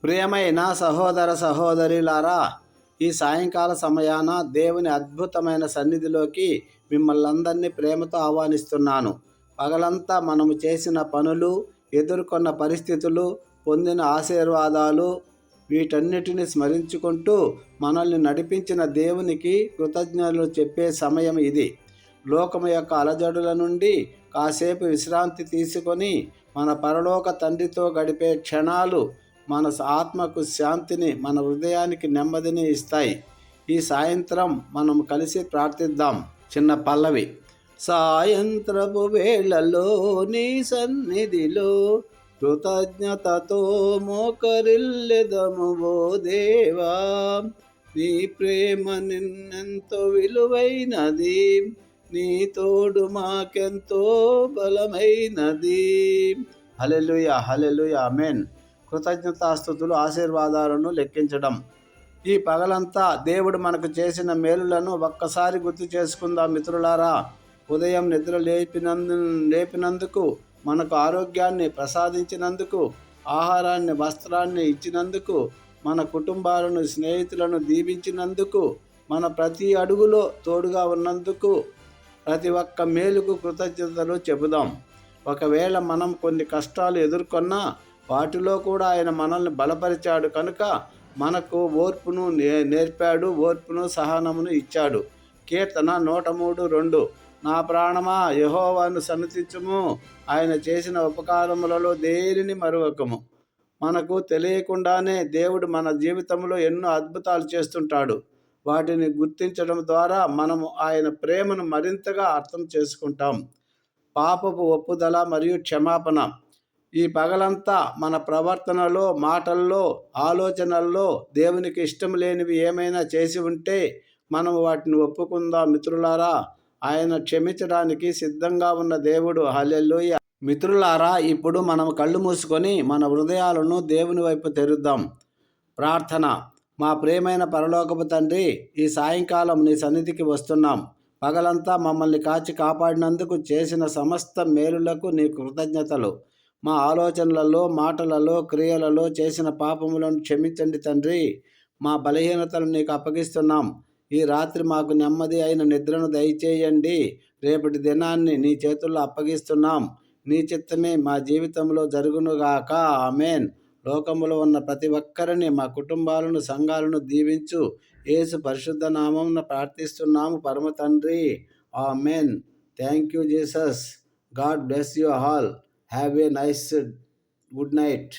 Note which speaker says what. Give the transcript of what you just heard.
Speaker 1: ప్రియమైన సహోదర సహోదరులారా, ఈ సాయంకాల సమయాన దేవుని అద్భుతమైన సన్నిధిలోకి మిమ్మల్ని అందరినీ ప్రేమతో ఆహ్వానిస్తున్నాను. పగలంతా మనము చేసిన పనులు, ఎదుర్కొన్న పరిస్థితులు, పొందిన ఆశీర్వాదాలు, వీటన్నిటిని స్మరించుకుంటూ మనల్ని నడిపించిన దేవునికి కృతజ్ఞతలు చెప్పే సమయం ఇది. లోకము యొక్క అలజడుల నుండి కాసేపు విశ్రాంతి తీసుకొని మన పరలోక తండ్రితో గడిపే క్షణాలు మన ఆత్మకు శాంతిని, మన హృదయానికి నెమ్మదిని ఇస్తాయి. ఈ సాయంత్రం మనం కలిసి ప్రార్థిద్దాం. చిన్న పల్లవి. సాయంత్రపు వేళలో నీ సన్నిధిలో కృతజ్ఞతతో మోకరిల్లెదము ఓ దేవా. నీ ప్రేమ నిన్నెంతో విలువైనది, నీ తోడు మాకెంతో బలమైనది. హల్లెలూయా, హల్లెలూయా, ఆమేన్. కృతజ్ఞతాస్తుతులు, ఆశీర్వాదాలను లెక్కించడం. ఈ పగలంతా దేవుడు మనకు చేసిన మేలులను ఒక్కసారి గుర్తు చేసుకుందాం మిత్రులారా. ఉదయం నిద్ర లేపినందుకు, మనకు ఆరోగ్యాన్ని ప్రసాదించినందుకు, ఆహారాన్ని, వస్త్రాన్ని ఇచ్చినందుకు, మన కుటుంబాలను, స్నేహితులను దీవించినందుకు, మన ప్రతి అడుగులో తోడుగా ఉన్నందుకు, ప్రతి ఒక్క మేలుకు కృతజ్ఞతలు చెబుదాం. ఒకవేళ మనం కొన్ని కష్టాలు ఎదుర్కొన్నా వాటిలో కూడా ఆయన మనల్ని బలపరిచాడు కనుక మనకు ఓర్పును నేర్పాడు, ఓర్పును సహనమును ఇచ్చాడు. కీర్తన 103:2. నా ప్రాణమా యెహోవాను సన్నతించుము, ఆయన చేసిన ఉపకారములలో దేనిని మరువకము. మనకు తెలియకుండానే దేవుడు మన జీవితంలో ఎన్నో అద్భుతాలు చేస్తుంటాడు. వాటిని గుర్తించడం ద్వారా మనము ఆయన ప్రేమను మరింతగా అర్థం చేసుకుంటాం. పాపపు ఒప్పుదల మరియు క్షమాపణ. ఈ పగలంతా మన ప్రవర్తనలో, మాటల్లో, ఆలోచనల్లో దేవునికి ఇష్టం లేనివి ఏమైనా చేసి ఉంటే మనం వాటిని ఒప్పుకుందాం మిత్రులారా. ఆయన క్షమించడానికి సిద్ధంగా ఉన్న దేవుడు. హల్లెలూయా. మిత్రులారా, ఇప్పుడు మనం కళ్ళు మూసుకొని మన హృదయాలను దేవుని వైపు తెరుద్దాం. ప్రార్థన. మా ప్రియమైన పరలోకపు తండ్రి, ఈ సాయంకాలం నీ సన్నిధికి వస్తున్నాం. పగలంతా మమ్మల్ని కాచి కాపాడినందుకు, చేసిన సమస్త మేలులకు నీ కృతజ్ఞతలు. మా ఆలోచనలలో, మాటలలో, క్రియలలో చేసిన పాపములను క్షమించండి తండ్రి. మా బలహీనతలు నీకు అప్పగిస్తున్నాం. ఈ రాత్రి మాకు నెమ్మది అయిన నిద్రను దయచేయండి. రేపటి దినాన్ని నీ చేతుల్లో అప్పగిస్తున్నాం. నీ చిత్తమే మా జీవితంలో జరుగునుగాక. ఆమేన్. లోకములో ఉన్న ప్రతి ఒక్కరిని, మా కుటుంబాలను, సంఘాలను దీవించు. యేసు పరిశుద్ధ నామమున ప్రార్థిస్తున్నాము పరమ తండ్రి. Amen. Thank you Jesus. God bless you all. Have a nice good night.